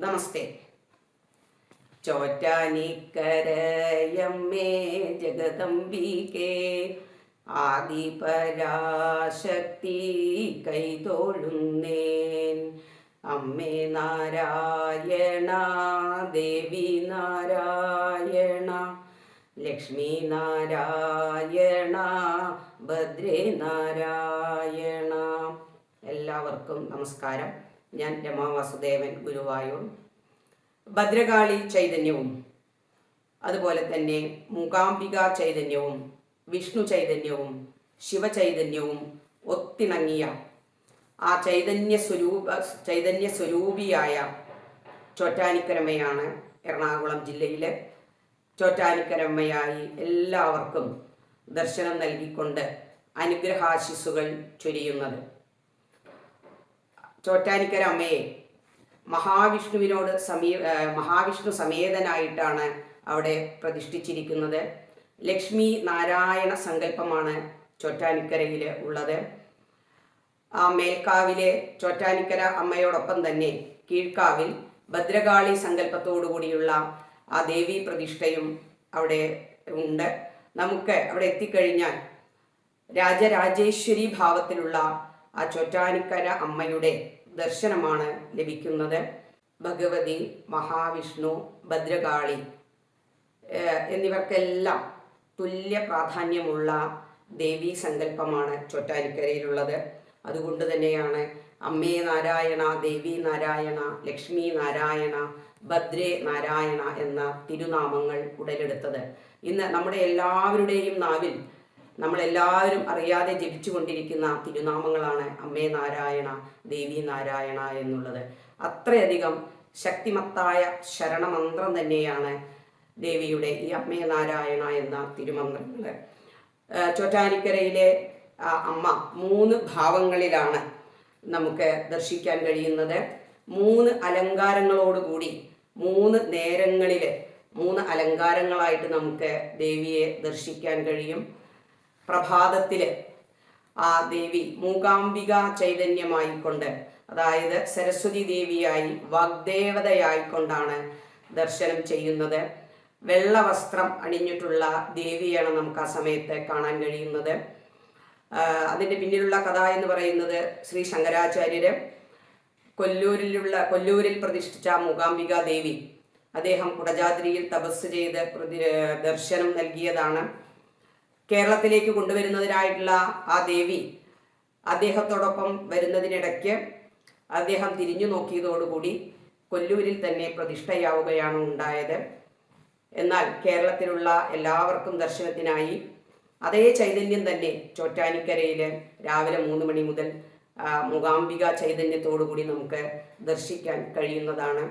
നമസ്തേ. ചോറ്റാനിക്കരയമ്മേ ജഗദംബികേ ആദിപരാശക്തി കൈതൊഴുന്നേൻ. അമ്മേ നാരായണ, ദേവി നാരായണ, ലക്ഷ്മി നാരായണ, ഭദ്രേ നാരായണ. എല്ലാവർക്കും നമസ്കാരം. ഞാൻ രമാ വാസുദേവൻ, ഗുരുവായൂർ. ഭദ്രകാളി ചൈതന്യവും അതുപോലെ തന്നെ മൂകാംബിക ചൈതന്യവും വിഷ്ണു ചൈതന്യവും ശിവചൈതന്യവും ഒത്തിണങ്ങിയ ആ ചൈതന്യ സ്വരൂപിയായ ചോറ്റാനിക്കരമ്മയാണ് എറണാകുളം ജില്ലയിലെ ചോറ്റാനിക്കരമ്മയായി എല്ലാവർക്കും ദർശനം നൽകിക്കൊണ്ട് അനുഗ്രഹാശിസ്സുകൾ ചൊരിയുന്നത്. ചോറ്റാനിക്കര അമ്മയെ മഹാവിഷ്ണു സമേതനായിട്ടാണ് അവിടെ പ്രതിഷ്ഠിച്ചിരിക്കുന്നത്. ലക്ഷ്മി നാരായണ സങ്കല്പമാണ് ചോറ്റാനിക്കരയിൽ ഉള്ളത്. ആ മേൽക്കാവിലെ ചോറ്റാനിക്കര അമ്മയോടൊപ്പം തന്നെ കീഴ്ക്കാവിൽ ഭദ്രകാളി സങ്കല്പത്തോടുകൂടിയുള്ള ആ ദേവീ പ്രതിഷ്ഠയും അവിടെ ഉണ്ട്. നമുക്ക് അവിടെ എത്തിക്കഴിഞ്ഞാൽ രാജരാജേശ്വരി ഭാവത്തിലുള്ള ആ ചോറ്റാനിക്കര അമ്മയുടെ ദർശനമാണ് ലഭിക്കുന്നത്. ഭഗവതി, മഹാവിഷ്ണു, ഭദ്രകാളി എന്നിവർക്കെല്ലാം തുല്യ പ്രാധാന്യമുള്ള ദേവീ സങ്കല്പമാണ് ചോറ്റാനിക്കരയിലുള്ളത്. അതുകൊണ്ട് തന്നെയാണ് അമ്മേ നാരായണ, ദേവി നാരായണ, ലക്ഷ്മി നാരായണ, ഭദ്രേ നാരായണ എന്ന തിരുനാമങ്ങൾ ഉടലെടുത്തത്. ഇന്ന് നമ്മുടെ എല്ലാവരുടെയും നാവിൽ നമ്മളെല്ലാവരും അറിയാതെ ജപിച്ചുകൊണ്ടിരിക്കുന്ന തിരുനാമങ്ങളാണ് അമ്മേ നാരായണ, ദേവി നാരായണ എന്നുള്ളത്. അത്രയധികം ശക്തിമത്തായ ശരണമന്ത്രം തന്നെയാണ് ദേവിയുടെ ഈ അമ്മേ നാരായണ എന്ന തിരുമന്ത്രങ്ങൾ. ചോറ്റാനിക്കരയിലെ അമ്മ 3 ഭാവങ്ങളിലാണ് നമുക്ക് ദർശിക്കാൻ കഴിയുന്നത്. 3 അലങ്കാരങ്ങളോടുകൂടി 3 നേരങ്ങളിൽ 3 അലങ്കാരങ്ങളായിട്ട് നമുക്ക് ദേവിയെ ദർശിക്കാൻ കഴിയും. പ്രഭാതത്തിൽ ആ ദേവി മൂകാംബിക ചൈതന്യമായിക്കൊണ്ട്, അതായത് സരസ്വതി ദേവിയായി വാഗ്ദേവതയായിക്കൊണ്ടാണ് ദർശനം ചെയ്യുന്നത്. വെള്ള വസ്ത്രം അണിഞ്ഞിട്ടുള്ള ദേവിയാണ് നമുക്ക് ആ സമയത്ത് കാണാൻ കഴിയുന്നത്. അതിൻ്റെ പിന്നിലുള്ള കഥ എന്ന് പറയുന്നത് ശ്രീ ശങ്കരാചാര്യര് കൊല്ലൂരിൽ പ്രതിഷ്ഠിച്ച മൂകാംബിക ദേവി, അദ്ദേഹം കുടജാദ്രിയിൽ തപസ് ചെയ്ത് ദർശനം നൽകിയതാണ്. കേരളത്തിലേക്ക് കൊണ്ടുവരുന്നതിനായിട്ടുള്ള ആ ദേവി അദ്ദേഹത്തോടൊപ്പം വരുന്നതിനിടയ്ക്ക് അദ്ദേഹം തിരിഞ്ഞു നോക്കിയതോടുകൂടി കൊല്ലൂരിൽ തന്നെ പ്രതിഷ്ഠയാവുകയാണ് ഉണ്ടായത്. എന്നാൽ കേരളത്തിലുള്ള എല്ലാവർക്കും ദർശനത്തിനായി അതേ ചൈതന്യം തന്നെ ചോറ്റാനിക്കരയിൽ രാവിലെ 3 മണി മുതൽ മൂകാംബിക ചൈതന്യത്തോടുകൂടി നമുക്ക് ദർശിക്കാൻ കഴിയുന്നതാണ്.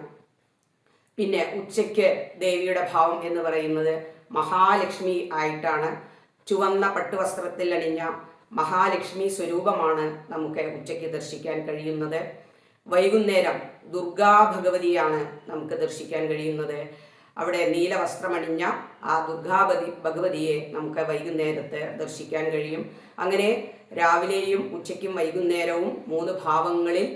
പിന്നെ ഉച്ചയ്ക്ക് ദേവിയുടെ ഭാവം എന്ന് പറയുന്നത് മഹാലക്ഷ്മി ആയിട്ടാണ്. ചുവന്ന പട്ടുവസ്ത്രത്തിൽ അണിഞ്ഞ മഹാലക്ഷ്മി സ്വരൂപമാണ് നമുക്ക് ഉച്ചയ്ക്ക് ദർശിക്കാൻ കഴിയുന്നത്. വൈകുന്നേരം ദുർഗാ ഭഗവതിയാണ് നമുക്ക് ദർശിക്കാൻ കഴിയുന്നത്. അവിടെ നീലവസ്ത്രമണിഞ്ഞ ആ ഭഗവതിയെ നമുക്ക് വൈകുന്നേരത്ത് ദർശിക്കാൻ കഴിയും. അങ്ങനെ രാവിലെയും ഉച്ചയ്ക്കും വൈകുന്നേരവും 3 ഭാവങ്ങളിൽ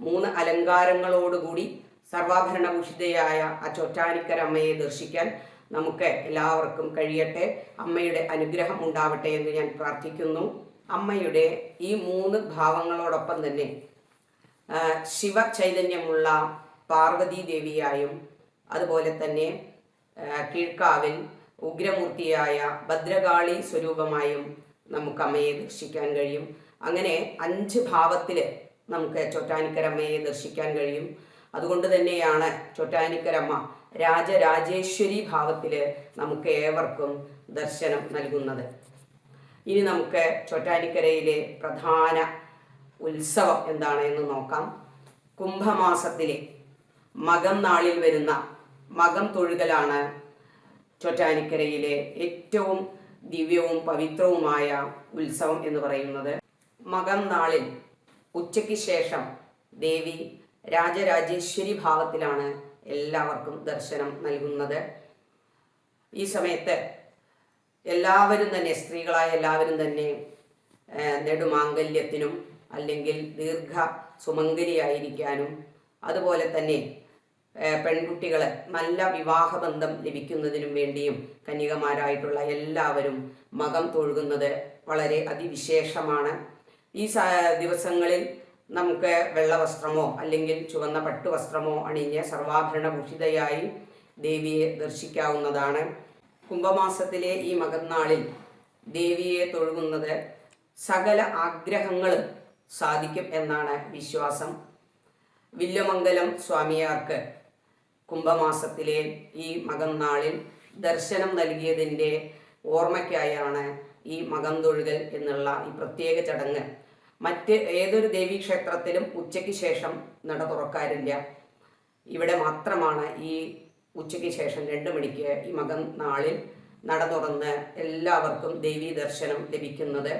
3 അലങ്കാരങ്ങളോടുകൂടി സർവാഭരണഭൂഷിതയായ ആ ചോറ്റാനിക്കര അമ്മയെ ദർശിക്കാൻ നമുക്ക് എല്ലാവർക്കും കഴിയട്ടെ. അമ്മയുടെ അനുഗ്രഹം ഉണ്ടാവട്ടെ എന്ന് ഞാൻ പ്രാർത്ഥിക്കുന്നു. അമ്മയുടെ ഈ 3 ഭാവങ്ങളോടൊപ്പം തന്നെ ശിവ ചൈതന്യമുള്ള പാർവതി ദേവിയായും അതുപോലെ തന്നെ കീഴ്ക്കാവിൽ ഉഗ്രമൂർത്തിയായ ഭദ്രകാളി സ്വരൂപമായും നമുക്ക് അമ്മയെ ദർശിക്കാൻ കഴിയും. അങ്ങനെ 5 ഭാവത്തിൽ നമുക്ക് ചോറ്റാനിക്കരമ്മയെ ദർശിക്കാൻ കഴിയും. അതുകൊണ്ട് തന്നെയാണ് ചോറ്റാനിക്കരമ്മ രാജരാജേശ്വരി ഭാവത്തിൽ നമുക്ക് ഏവർക്കും ദർശനം നൽകുന്നത്. ഇനി നമുക്ക് ചോറ്റാനിക്കരയിലെ പ്രധാന ഉത്സവം എന്താണ് എന്ന് നോക്കാം. കുംഭമാസത്തിലെ മകം നാളിൽ വരുന്ന മകം തൊഴുകലാണ് ചോറ്റാനിക്കരയിലെ ഏറ്റവും ദിവ്യവും പവിത്രവുമായ ഉത്സവം എന്ന് പറയുന്നത്. മകം നാളിൽ ഉച്ചയ്ക്ക് ശേഷം ദേവി രാജരാജേശ്വരി ഭാവത്തിലാണ് എല്ലാവർക്കും ദർശനം നൽകുന്നത്. ഈ സമയത്ത് എല്ലാവരും തന്നെ, സ്ത്രീകളായ എല്ലാവരും തന്നെ നെടുമാംഗല്യത്തിനും അല്ലെങ്കിൽ ദീർഘ സുമംഗലിയായിരിക്കാനും അതുപോലെ തന്നെ പെൺകുട്ടികൾ നല്ല വിവാഹബന്ധം ലഭിക്കുന്നതിനും വേണ്ടിയും കന്യകമാരായിട്ടുള്ള എല്ലാവരും മകം തൊഴുകുന്നത് വളരെ അതിവിശേഷമാണ്. ഈ ദിവസങ്ങളിൽ നമുക്ക് വെള്ളവസ്ത്രമോ അല്ലെങ്കിൽ ചുവന്ന പട്ടുവസ്ത്രമോ അണിഞ്ഞ് സർവാഭരണഭൂഷിതയായി ദേവിയെ ദർശിക്കാവുന്നതാണ്. കുംഭമാസത്തിലെ ഈ മകന്നാളിൽ ദേവിയെ തൊഴുകുന്നത് സകല ആഗ്രഹങ്ങളും സാധിക്കും എന്നാണ് വിശ്വാസം. വില്വമംഗലം സ്വാമിയാർക്ക് കുംഭമാസത്തിലെ ഈ മകന്നാളിൽ ദർശനം നൽകിയതിൻ്റെ ഓർമ്മയ്ക്കായാണ് ഈ മകം തൊഴുകൽ എന്നുള്ള ഈ പ്രത്യേക ചടങ്ങ്. മറ്റ് ഏതൊരു ദേവീക്ഷേത്രത്തിലും ഉച്ചയ്ക്ക് ശേഷം നട തുറക്കാറില്ല. ഇവിടെ മാത്രമാണ് ഈ ഉച്ചയ്ക്ക് ശേഷം 2 മണിക്ക് ഈ മകം നാളിൽ നട തുറന്ന് എല്ലാവർക്കും ദേവീ ദർശനം ലഭിക്കുന്നത്.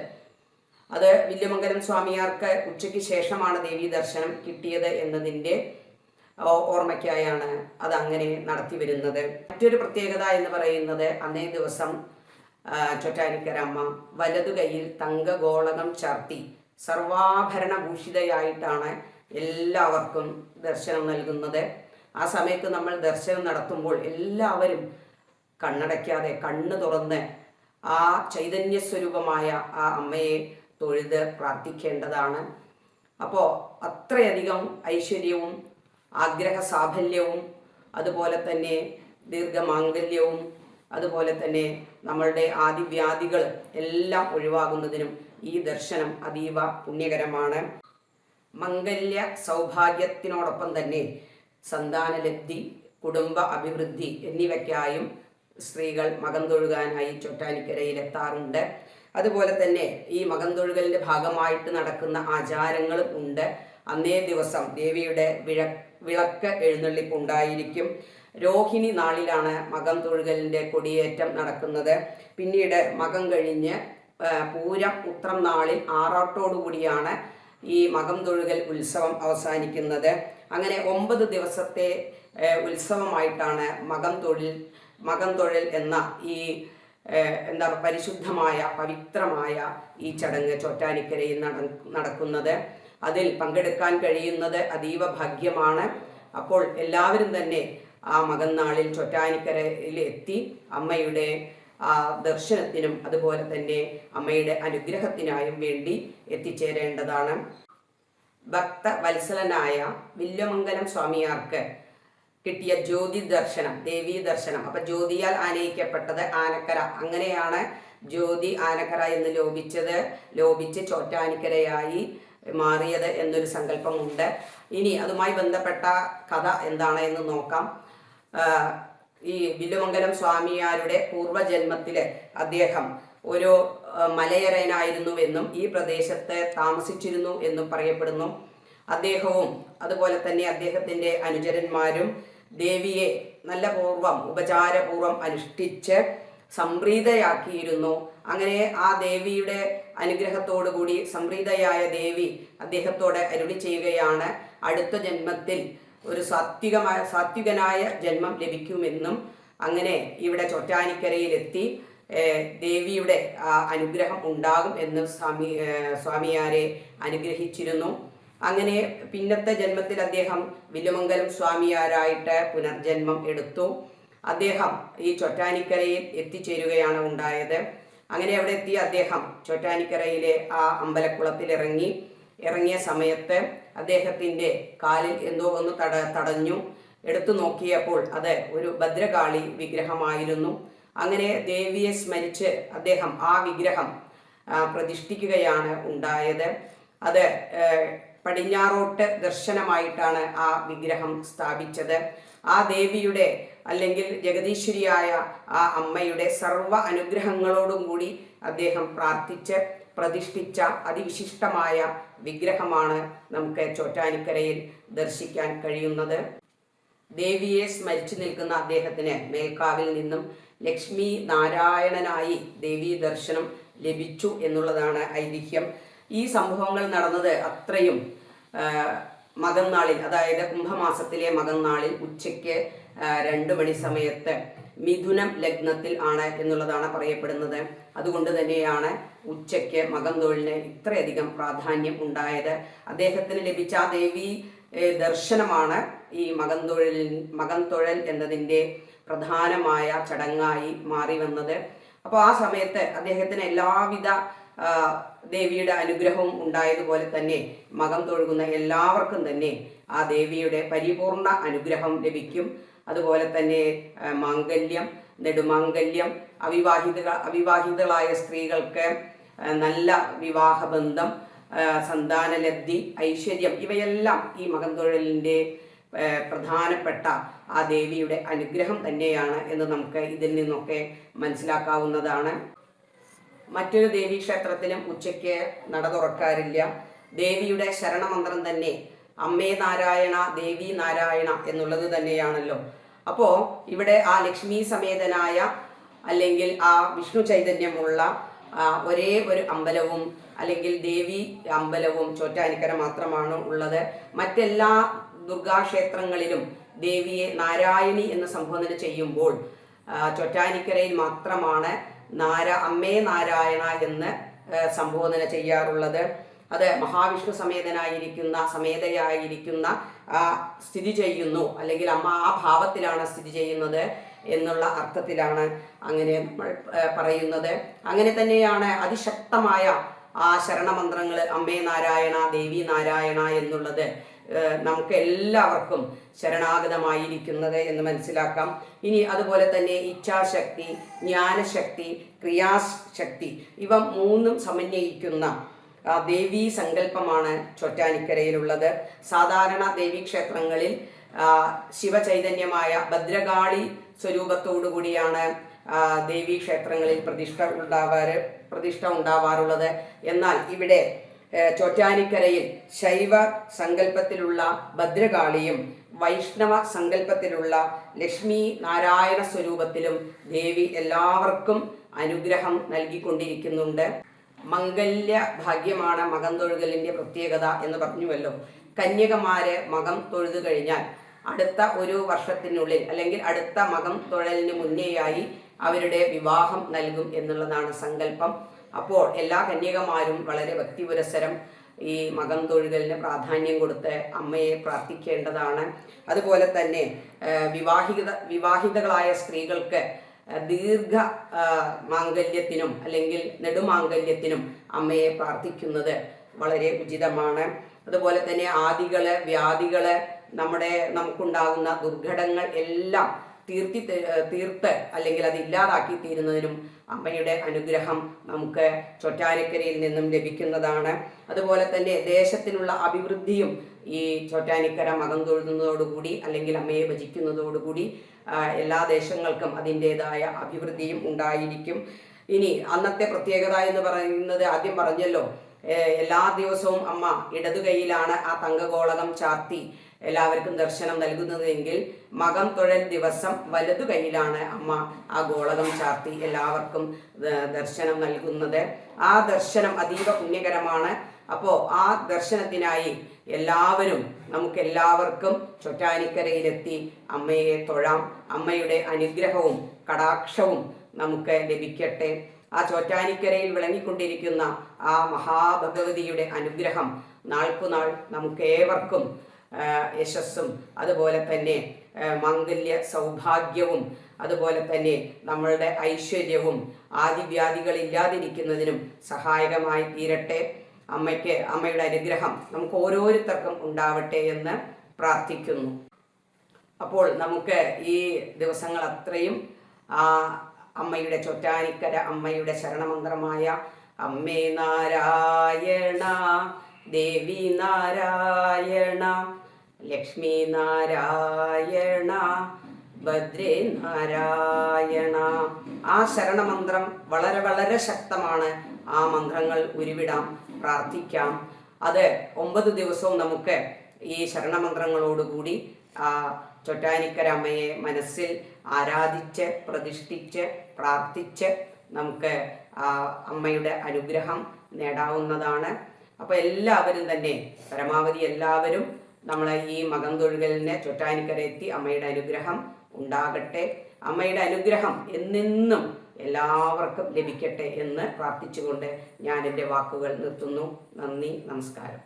അത് വില്വമംഗലം സ്വാമിയാർക്ക് ഉച്ചയ്ക്ക് ശേഷമാണ് ദേവീ ദർശനം കിട്ടിയത് എന്നതിൻ്റെ ഓർമ്മയ്ക്കായാണ് അതങ്ങനെ നടത്തി വരുന്നത്. മറ്റൊരു പ്രത്യേകത എന്ന് പറയുന്നത് അന്നേ ദിവസം ചോറ്റാനിക്കര അമ്മ വലതു കൈയിൽ തങ്കഗോളകം ചാർത്തി സർവാഭരണഭൂഷിതയായിട്ടാണ് എല്ലാവർക്കും ദർശനം നൽകുന്നത്. ആ സമയത്ത് നമ്മൾ ദർശനം നടത്തുമ്പോൾ എല്ലാവരും കണ്ണടയ്ക്കാതെ കണ്ണ് തുറന്ന് ആ ചൈതന്യസ്വരൂപമായ ആ അമ്മയെ തൊഴുത് പ്രാർത്ഥിക്കേണ്ടതാണ്. അപ്പോൾ അത്രയധികം ഐശ്വര്യവും ആഗ്രഹ സാഫല്യവും അതുപോലെ തന്നെ ദീർഘമാംഗല്യവും അതുപോലെ തന്നെ നമ്മളുടെ ആദിവ്യാധികൾ എല്ലാം ഒഴിവാകുന്നതിനും ഈ ദർശനം അതീവ പുണ്യകരമാണ്. മംഗല്യ സൗഭാഗ്യത്തിനോടൊപ്പം തന്നെ സന്താനലബ്ധി, കുടുംബ അഭിവൃദ്ധി എന്നിവയ്ക്കായും സ്ത്രീകൾ മകം തൊഴുകാനായി ചോറ്റാനിക്കരയിലെത്താറുണ്ട്. അതുപോലെ തന്നെ ഈ മകം തൊഴുകലിൻ്റെ ഭാഗമായിട്ട് നടക്കുന്ന ആചാരങ്ങളും ഉണ്ട്. അന്നേ ദിവസം ദേവിയുടെ വിളക്ക് എഴുന്നള്ളിപ്പുണ്ടായിരിക്കും. രോഹിണി നാളിലാണ് മകം തൊഴുകലിൻ്റെ കൊടിയേറ്റം നടക്കുന്നത്. പിന്നീട് മകം കഴിഞ്ഞ് പൂരം ഉത്രം നാളിൽ ആറാട്ടോടുകൂടിയാണ് ഈ മകം തൊഴുകൽ ഉത്സവം അവസാനിക്കുന്നത്. അങ്ങനെ 9 ദിവസത്തെ ഉത്സവമായിട്ടാണ് മകം തൊഴിൽ എന്ന ഈ പരിശുദ്ധമായ പവിത്രമായ ഈ ചടങ്ങ് ചോറ്റാനിക്കരയിൽ നടക്കുന്നത്. അതിൽ പങ്കെടുക്കാൻ കഴിയുന്നത് അതീവ ഭാഗ്യമാണ്. അപ്പോൾ എല്ലാവരും തന്നെ ആ മകന്നാളിൽ ചോറ്റാനിക്കരയിൽ എത്തി അമ്മയുടെ ദർശനത്തിനും അതുപോലെ തന്നെ അമ്മയുടെ അനുഗ്രഹത്തിനായും വേണ്ടി എത്തിച്ചേരേണ്ടതാണ്. ഭക്തവത്സലനായ വില്വമംഗലം സ്വാമിയാർക്ക് കിട്ടിയ ജ്യോതി ദർശനം, ദേവീ ദർശനം. അപ്പം ജ്യോതിയാൽ ആനയിക്കപ്പെട്ടത് ആനക്കര, അങ്ങനെയാണ് ജ്യോതി ആനക്കര എന്ന് ലോപിച്ച് ചോറ്റാനിക്കരയായി മാറിയത് എന്നൊരു സങ്കല്പമുണ്ട്. ഇനി അതുമായി ബന്ധപ്പെട്ട കഥ എന്താണ് എന്ന് നോക്കാം. ഈ വില്വമംഗലം സ്വാമിയാരുടെ പൂർവ്വജന്മത്തിൽ അദ്ദേഹം ഒരു മലയരയനായിരുന്നുവെന്നും ഈ പ്രദേശത്ത് താമസിച്ചിരുന്നു എന്നും പറയപ്പെടുന്നു. അദ്ദേഹവും അതുപോലെ തന്നെ അദ്ദേഹത്തിൻ്റെ അനുചരന്മാരും ദേവിയെ നല്ല ഉപചാരപൂർവം അനുഷ്ഠിച്ച് സംപ്രീതയാക്കിയിരുന്നു. അങ്ങനെ ആ ദേവിയുടെ അനുഗ്രഹത്തോടു കൂടി സംപ്രീതയായ ദേവി അദ്ദേഹത്തോട് അരുളി ചെയ്യുകയാണ്, അടുത്ത ജന്മത്തിൽ ഒരു സാത്വികനായ ജന്മം ലഭിക്കുമെന്നും അങ്ങനെ ഇവിടെ ചോറ്റാനിക്കരയിലെത്തി ദേവിയുടെ അനുഗ്രഹം ഉണ്ടാകും എന്ന് സ്വാമിയാരെ അനുഗ്രഹിച്ചിരുന്നു. അങ്ങനെ പിന്നത്തെ ജന്മത്തിൽ അദ്ദേഹം വില്വമംഗലം സ്വാമിയാരായിട്ട് പുനർജന്മം എടുത്തു. അദ്ദേഹം ഈ ചോറ്റാനിക്കരയിൽ എത്തിച്ചേരുകയാണ് ഉണ്ടായത്. അങ്ങനെ അവിടെ എത്തി അദ്ദേഹം ചോറ്റാനിക്കരയിലെ ആ അമ്പലക്കുളത്തിൽ ഇറങ്ങിയ സമയത്ത് അദ്ദേഹത്തിൻ്റെ കാലിൽ എന്തോ ഒന്ന് തടഞ്ഞു. എടുത്തു നോക്കിയപ്പോൾ അത് ഒരു ഭദ്രകാളി വിഗ്രഹമായിരുന്നു. അങ്ങനെ ദേവിയെ സ്മരിച്ച് അദ്ദേഹം ആ വിഗ്രഹം പ്രതിഷ്ഠിക്കുകയാണ് ഉണ്ടായത്. അത് പടിഞ്ഞാറോട്ട് ദർശനമായിട്ടാണ് ആ വിഗ്രഹം സ്ഥാപിച്ചത്. ആ ദേവിയുടെ അല്ലെങ്കിൽ ജഗദീശ്വരിയായ ആ അമ്മയുടെ സർവ്വ അനുഗ്രഹങ്ങളോടും കൂടി അദ്ദേഹം പ്രാർത്ഥിച്ച് പ്രതിഷ്ഠിച്ച അതിവിശിഷ്ടമായ വിഗ്രഹമാണ് നമുക്ക് ചോറ്റാനിക്കരയിൽ ദർശിക്കാൻ കഴിയുന്നത്. ദേവിയെ സ്മരിച്ചു നിൽക്കുന്ന അദ്ദേഹത്തിന് മേൽക്കാവിൽ നിന്നും ലക്ഷ്മി നാരായണനായി ദേവീ ദർശനം ലഭിച്ചു എന്നുള്ളതാണ് ഐതിഹ്യം. ഈ സംഭവങ്ങൾ നടന്നത് അത്രയും മകന്നാളിൽ, അതായത് കുംഭമാസത്തിലെ മകന്നാളിൽ ഉച്ചയ്ക്ക് 2 മണി സമയത്ത് മിഥുനം ലഗ്നത്തിൽ ആണ് എന്നുള്ളതാണ് പറയപ്പെടുന്നത്. അതുകൊണ്ട് തന്നെയാണ് ഉച്ചയ്ക്ക് മകം തൊഴിലിന് ഇത്രയധികം പ്രാധാന്യം ഉണ്ടായത്. അദ്ദേഹത്തിന് ലഭിച്ച ആ ദേവി ദർശനമാണ് ഈ മകൻ തൊഴൽ എന്നതിൻ്റെ പ്രധാനമായ ചടങ്ങായി മാറി വന്നത്. അപ്പോൾ ആ സമയത്ത് അദ്ദേഹത്തിന് എല്ലാവിധ ദേവിയുടെ അനുഗ്രഹവും ഉണ്ടായതുപോലെ തന്നെ മകം തൊഴുകുന്ന എല്ലാവർക്കും തന്നെ ആ ദേവിയുടെ പരിപൂർണ അനുഗ്രഹം ലഭിക്കും. അതുപോലെ തന്നെ മാംഗല്യം, നെടുമാംഗല്യം, അവിവാഹിതകളായ സ്ത്രീകൾക്ക് നല്ല വിവാഹബന്ധം, സന്താനലബ്ധി, ഐശ്വര്യം, ഇവയെല്ലാം ഈ മകം തൊഴലിൻ്റെ പ്രധാനപ്പെട്ട ആ ദേവിയുടെ അനുഗ്രഹം തന്നെയാണ് എന്ന് നമുക്ക് ഇതിൽ നിന്നൊക്കെ മനസ്സിലാക്കാവുന്നതാണ്. മറ്റൊരു ദേവീക്ഷേത്രത്തിലും ഉച്ചയ്ക്ക് നട തുറക്കാറില്ല. ദേവിയുടെ ശരണമന്ത്രം തന്നെ അമ്മേ നാരായണ ദേവി നാരായണ എന്നുള്ളത് തന്നെയാണല്ലോ. അപ്പോൾ ഇവിടെ ആ ലക്ഷ്മി സമേതനായ അല്ലെങ്കിൽ ആ വിഷ്ണു ചൈതന്യമുള്ള ഒരേ ഒരു അമ്പലവും അല്ലെങ്കിൽ ദേവി അമ്പലവും ചോറ്റാനിക്കര മാത്രമാണ് ഉള്ളത്. മറ്റെല്ലാ ദുർഗാക്ഷേത്രങ്ങളിലും ദേവിയെ നാരായണി എന്ന് സംബോധന ചെയ്യുമ്പോൾ ചോറ്റാനിക്കരയിൽ മാത്രമാണ് അമ്മേ നാരായണ എന്ന് സംബോധന ചെയ്യാറുള്ളത്. അത് മഹാവിഷ്ണു സമേതയായിരിക്കുന്ന സ്ഥിതി ചെയ്യുന്നു, അല്ലെങ്കിൽ അമ്മ ആ ഭാവത്തിലാണ് സ്ഥിതി ചെയ്യുന്നത് എന്നുള്ള അർത്ഥത്തിലാണ് അങ്ങനെ നമ്മൾ പറയുന്നത്. അങ്ങനെ തന്നെയാണ് അതിശക്തമായ ആ ശരണമന്ത്രങ്ങൾ അമ്മേ നാരായണ ദേവി നാരായണ എന്നുള്ളത് നമുക്ക് എല്ലാവർക്കും ശരണാഗതമായിരിക്കുന്നത് എന്ന് മനസ്സിലാക്കാം. ഇനി അതുപോലെ തന്നെ ഇച്ഛാശക്തി, ജ്ഞാനശക്തി, ക്രിയാശക്തി, ഇവ മൂന്നും സമന്വയിക്കുന്ന ദേവീ സങ്കല്പമാണ് ചോറ്റാനിക്കരയിലുള്ളത്. സാധാരണ ദേവീക്ഷേത്രങ്ങളിൽ ശിവചൈതന്യമായ ഭദ്രകാളി സ്വരൂപത്തോടു കൂടിയാണ് ദേവീക്ഷേത്രങ്ങളിൽ പ്രതിഷ്ഠ ഉണ്ടാവാറുള്ളത്. എന്നാൽ ഇവിടെ ചോറ്റാനിക്കരയിൽ ശൈവ സങ്കല്പത്തിലുള്ള ഭദ്രകാളിയും വൈഷ്ണവ സങ്കല്പത്തിലുള്ള ലക്ഷ്മി നാരായണ സ്വരൂപത്തിലും ദേവി എല്ലാവർക്കും അനുഗ്രഹം നൽകിക്കൊണ്ടിരിക്കുന്നുണ്ട്. മംഗല്യ ഭാഗ്യമാണ് മകം തൊഴുകലിൻ്റെ പ്രത്യേകത എന്ന് പറഞ്ഞുവല്ലോ. കന്യകമാര് മകം തൊഴുതു കഴിഞ്ഞാൽ അടുത്ത ഒരു വർഷത്തിനുള്ളിൽ അല്ലെങ്കിൽ അടുത്ത മകം തൊഴലിന് മുന്നേയായി അവരുടെ വിവാഹം നൽകും എന്നുള്ളതാണ് സങ്കല്പം. അപ്പോൾ എല്ലാ കന്യകമാരും വളരെ ഭക്തിപുരസരം ഈ മകം തൊഴുകലിന് പ്രാധാന്യം കൊടുത്ത് അമ്മയെ പ്രാർത്ഥിക്കേണ്ടതാണ്. അതുപോലെ തന്നെ വിവാഹിതകളായ സ്ത്രീകൾക്ക് ദീർഘ മാംഗല്യത്തിനും അല്ലെങ്കിൽ നെടുമാംഗല്യത്തിനും അമ്മയെ പ്രാർത്ഥിക്കുന്നത് വളരെ ഉചിതമാണ്. അതുപോലെ തന്നെ ആദികള്, വ്യാധികള്, നമുക്കുണ്ടാകുന്ന ദുർഘടങ്ങൾ എല്ലാം തീർത്ത് അല്ലെങ്കിൽ അത് ഇല്ലാതാക്കി തീരുന്നതിനും അമ്മയുടെ അനുഗ്രഹം നമുക്ക് ചോറ്റാനിക്കരയിൽ നിന്നും ലഭിക്കുന്നതാണ്. അതുപോലെ തന്നെ ദേശത്തിനുള്ള അഭിവൃദ്ധിയും ഈ ചോറ്റാനിക്കര മകം തൊഴുന്നതോടുകൂടി അല്ലെങ്കിൽ അമ്മയെ ഭജിക്കുന്നതോടുകൂടി എല്ലാ ദേശങ്ങൾക്കും അതിൻ്റെതായ അഭിവൃദ്ധിയും ഉണ്ടായിരിക്കും. ഇനി അന്നത്തെ പ്രത്യേകത എന്ന് പറയുന്നത് ആദ്യം പറഞ്ഞല്ലോ, എല്ലാ ദിവസവും അമ്മ ഇടതു കൈയിലാണ് ആ തങ്കഗോളകം ചാർത്തി എല്ലാവർക്കും ദർശനം നൽകുന്നതെങ്കിൽ മകം തൊഴൽ ദിവസം വലതു കൈയിലാണ് അമ്മ ആ ഗോളകം ചാർത്തി എല്ലാവർക്കും ദർശനം നൽകുന്നത്. ആ ദർശനം അതീവ പുണ്യകരമാണ്. അപ്പോൾ ആ ദർശനത്തിനായി നമുക്കെല്ലാവർക്കും ചോറ്റാനിക്കരയിലെത്തി അമ്മയെ തൊഴാം. അമ്മയുടെ അനുഗ്രഹവും കടാക്ഷവും നമുക്ക് ലഭിക്കട്ടെ. ആ ചോറ്റാനിക്കരയിൽ വിളങ്ങിക്കൊണ്ടിരിക്കുന്ന ആ മഹാഭഗവതിയുടെ അനുഗ്രഹം നാൾക്കുനാൾ നമുക്കേവർക്കും യശസ്സും അതുപോലെ തന്നെ മാംഗല്യ സൗഭാഗ്യവും അതുപോലെ തന്നെ നമ്മളുടെ ഐശ്വര്യവും ആദിവ്യാധികളില്ലാതിരിക്കുന്നതിനും സഹായകമായി തീരട്ടെ. അമ്മയുടെ അനുഗ്രഹം നമുക്ക് ഓരോരുത്തർക്കും ഉണ്ടാവട്ടെ എന്ന് പ്രാർത്ഥിക്കുന്നു. അപ്പോൾ നമുക്ക് ഈ ദിവസങ്ങൾ അത്രയും അമ്മയുടെ ചോറ്റാനിക്കര അമ്മയുടെ ശരണമന്ത്രമായ അമ്മേ നാരായണ ദേവി നാരായണ ലക്ഷ്മി നാരായണ ഭദ്രേ നാരായണ, ആ ശരണമന്ത്രം വളരെ വളരെ ശക്തമാണ്. ആ മന്ത്രങ്ങൾ ഉരുവിടാം, പ്രാർത്ഥിക്കാം. അത് 9 ദിവസവും നമുക്ക് ഈ ശരണമന്ത്രങ്ങളോടുകൂടി ചോറ്റാനിക്കര അമ്മയെ മനസ്സിൽ ആരാധിച്ച് പ്രതിഷ്ഠിച്ച് പ്രാർത്ഥിച്ച് നമുക്ക് അമ്മയുടെ അനുഗ്രഹം നേടാവുന്നതാണ്. അപ്പോൾ എല്ലാവരും തന്നെ പരമാവധി എല്ലാവരും നമ്മളെ ഈ മകം തൊഴുകലിന് ചോറ്റാനിക്കര എത്തി അമ്മയുടെ അനുഗ്രഹം ഉണ്ടാകട്ടെ. അമ്മയുടെ അനുഗ്രഹം എന്നെന്നും എല്ലാവർക്കും ലഭിക്കട്ടെ എന്ന് പ്രാർത്ഥിച്ചുകൊണ്ട് ഞാൻ എൻ്റെ വാക്കുകൾ നിർത്തുന്നു. നന്ദി, നമസ്കാരം.